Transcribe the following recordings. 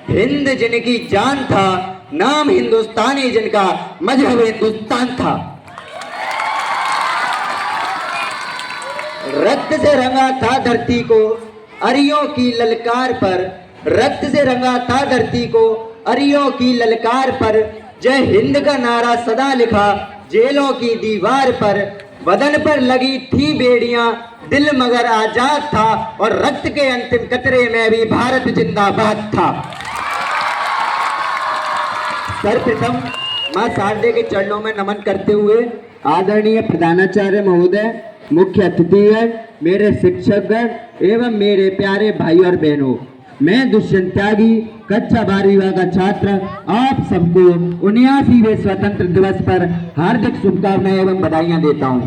हिंद जिनकी जान था, नाम हिंदुस्तानी जिनका, मजहब हिंदुस्तान था। रक्त से रंगा था धरती को अरियों की ललकार पर, रक्त से रंगा था धरती को अरियों की ललकार पर। जय हिंद का नारा सदा लिखा जेलों की दीवार पर। बदन पर लगी थी बेड़ियां, दिल मगर आजाद था, और रक्त के अंतिम कतरे में भी भारत जिंदाबाद था। सर्वप्रथम मां शारदे के चरणों में नमन करते हुए आदरणीय प्रधानाचार्य महोदय, मुख्य अतिथि, मेरे शिक्षकगण एवं मेरे प्यारे भाई और बहनों, मैं दुष्यंत त्यागी कक्षा 12वीं का छात्र आप सबको 79वें स्वतंत्र दिवस पर हार्दिक शुभकामनाएं एवं बधाइयां देता हूं।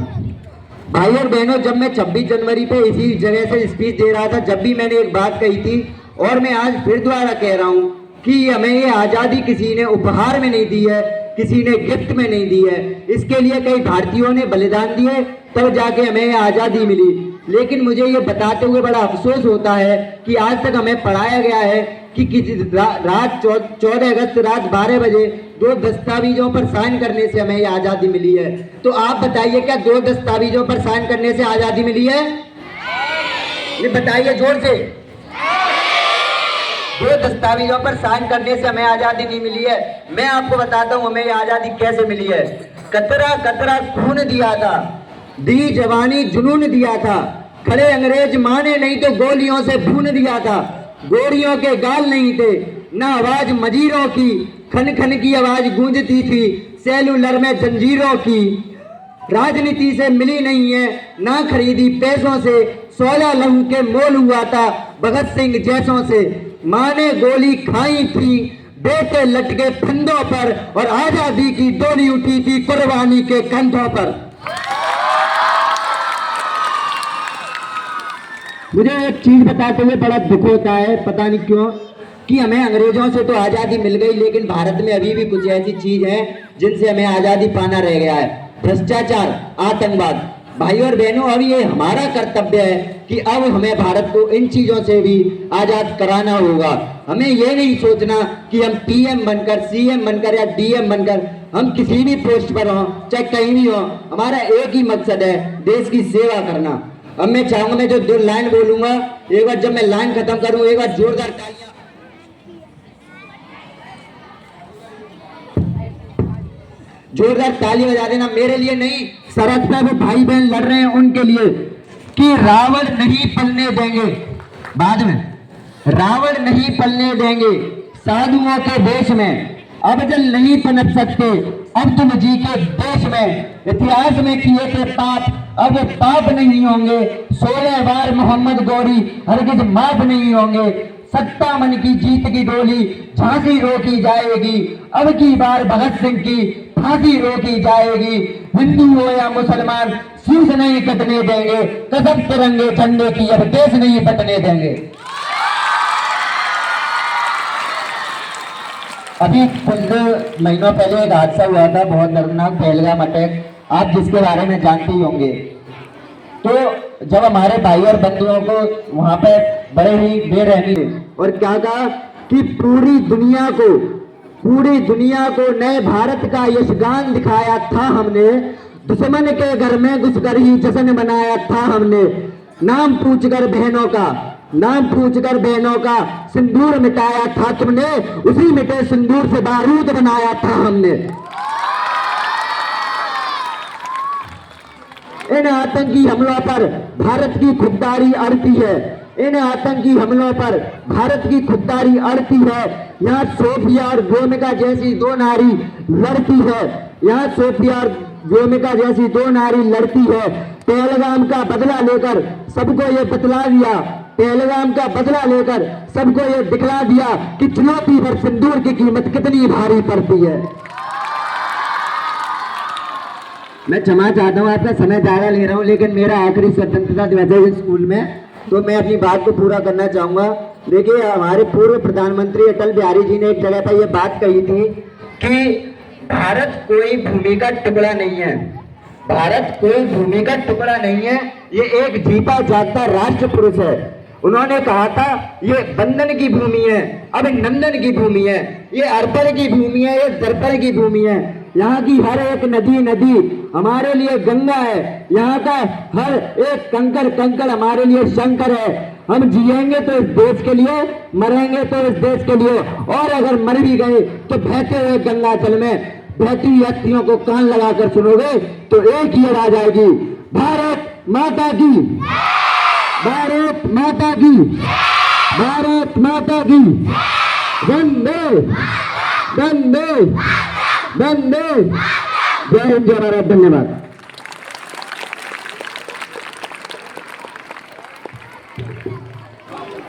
भाई और बहनों, जब मैं 26 जनवरी पे इसी जगह से स्पीच दे रहा था, जब भी मैंने एक बात कही थी और मैं आज फिर दोबारा कह रहा हूं कि हमें ये आजादी किसी ने उपहार में नहीं दी है, किसी ने गिफ्ट में नहीं दी है। इसके लिए कई भारतीयों ने बलिदान दिए, तब जाके हमें ये आजादी मिली। लेकिन मुझे ये बताते हुए बड़ा अफसोस होता है कि आज तक हमें पढ़ाया गया है कि किसी रात 14 अगस्त रात 12 बजे 2 दस्तावेजों पर साइन करने से हमें ये आजादी मिली है। तो आप बताइए, क्या 2 दस्तावेजों पर साइन करने से आजादी मिली है? ये बताइए जोर से। 2 दस्तावेजों पर साइन करने से हमें आजादी नहीं मिली है। मैं आपको बताता हूं हमें ये आजादी कैसे मिली है। कतरा कतरा खून दिया था, दी जवानी जुनून दिया था, खड़े अंग्रेज माने नहीं तो गोलियों से भून दिया था। गोरियों के गाल नहीं थे, ना आवाज मजीरों की, खन खन की आवाज गूंजती थी सेलुलर में जंजीरों की। राजनीति से मिली नहीं है, ना खरीदी पैसों से, 16 लहू के मोल हुआ था भगत सिंह जैसों से। माँ ने गोली खाई थी, बेटे लटके फंदों पर, और आजादी की डोली उठी थी कुर्बानी के कंधों पर। मुझे एक चीज बताते हुए बड़ा दुख होता है, पता नहीं क्यों, कि हमें अंग्रेजों से तो आजादी मिल गई, लेकिन भारत में अभी भी कुछ ऐसी चीज है जिनसे हमें आजादी पाना रह गया है। भ्रष्टाचार, आतंकवाद। भाई और बहनों, अब ये हमारा कर्तव्य है कि अब हमें भारत को इन चीजों से भी आजाद कराना होगा। हमें ये नहीं सोचना कि हम पीएम बनकर, सीएम बनकर या डीएम बनकर हम किसी भी पोस्ट पर हों, चाहे कहीं भी हों, हमारा एक ही मकसद है, देश की सेवा करना। अब मैं चाहूंगा, मैं जो 2 लाइन बोलूंगा, एक बार जब मैं लाइन खत्म करूं, एक बार जोरदार तालियां, जोरदार ताली बजा देना। मेरे लिए नहीं, सरहद पे वो भाई बहन लड़ रहे हैं उनके लिए, कि रावण नहीं पलने देंगे। बाद में रावण नहीं पलने देंगे साधुओं के देश में, अब जल नहीं पनप सकते अब तुम जी के देश में। इतिहास में किए थे पाप, अब पाप नहीं होंगे। 16 बार मोहम्मद गौरी हरगिज माफ नहीं होंगे। सत्ता मन की जीत की डोली झांसी रोकी जाएगी, अब की बार भगत सिंह की फांसी रोकी जाएगी। हिंदू हो या मुसलमान शीश नहीं कटने देंगे, कसम तिरंगे झंडे की अब देश नहीं बटने देंगे। अभी कुछ महीनों पहले एक हादसा हुआ था, बहुत दर्दनाक, पहलगाम अटैक, आप जिसके बारे में जानते ही होंगे। तो जब हमारे भाई और बंधुओं को वहां पे बड़े ही बेरहमी, और क्या कहा कि पूरी दुनिया को नए भारत का यशगान दिखाया था हमने। दुश्मन के घर में घुसकर ही जश्न मनाया था हमने। नाम पूछकर बहनों का सिंदूर मिटाया था तुमने, उसी मिटे सिंदूर से बारूद बनाया था हमने। इन आतंकी हमलों पर भारत की खुददारी अड़ती है, इन आतंकी हमलों पर भारत की खुददारी अड़ती है। यहाँ सोफिया और व्योमिका जैसी 2 नारी लड़ती है, यहाँ सोफिया और व्योमिका जैसी 2 नारी लड़ती है। पहलगाम का बदला लेकर सबको ये बतला दिया, पहलगाम का बदला लेकर सबको ये दिखला दिया कि चुनौती पर सिंदूर की कीमत कितनी भारी पड़ती है। मैं क्षमा चाहता हूँ, आपका समय ज्यादा ले रहा हूँ, लेकिन मेरा आखिरी स्वतंत्रता दिवस है स्कूल में, तो मैं अपनी बात को पूरा करना चाहूंगा। देखिए, हमारे पूर्व प्रधानमंत्री अटल बिहारी जी ने एक जगह पर यह बात कही थी कि भारत कोई भूमि का टुकड़ा नहीं है, भारत कोई भूमि का टुकड़ा नहीं है, ये एक जीता जागता राष्ट्र पुरुष है। उन्होंने कहा था ये बंधन की भूमि है, अभिनंदन की भूमि है, ये अर्पण की भूमि है, ये दर्पण की भूमि है। यहाँ की हर एक नदी हमारे लिए गंगा है, यहाँ का हर एक कंकड़ हमारे लिए शंकर है। हम जिएंगे तो इस देश के लिए, मरेंगे तो इस देश के लिए, और अगर मर भी गए तो बहते हुए गंगा जल में बहती हुई अस्थियों को कान लगाकर सुनोगे तो एक ही आवाज आएगी, भारत माता की, भारत माता की, भारत माता की, वंदे वंदे वंदे। जय हिंद, जय भारत, धन्यवाद।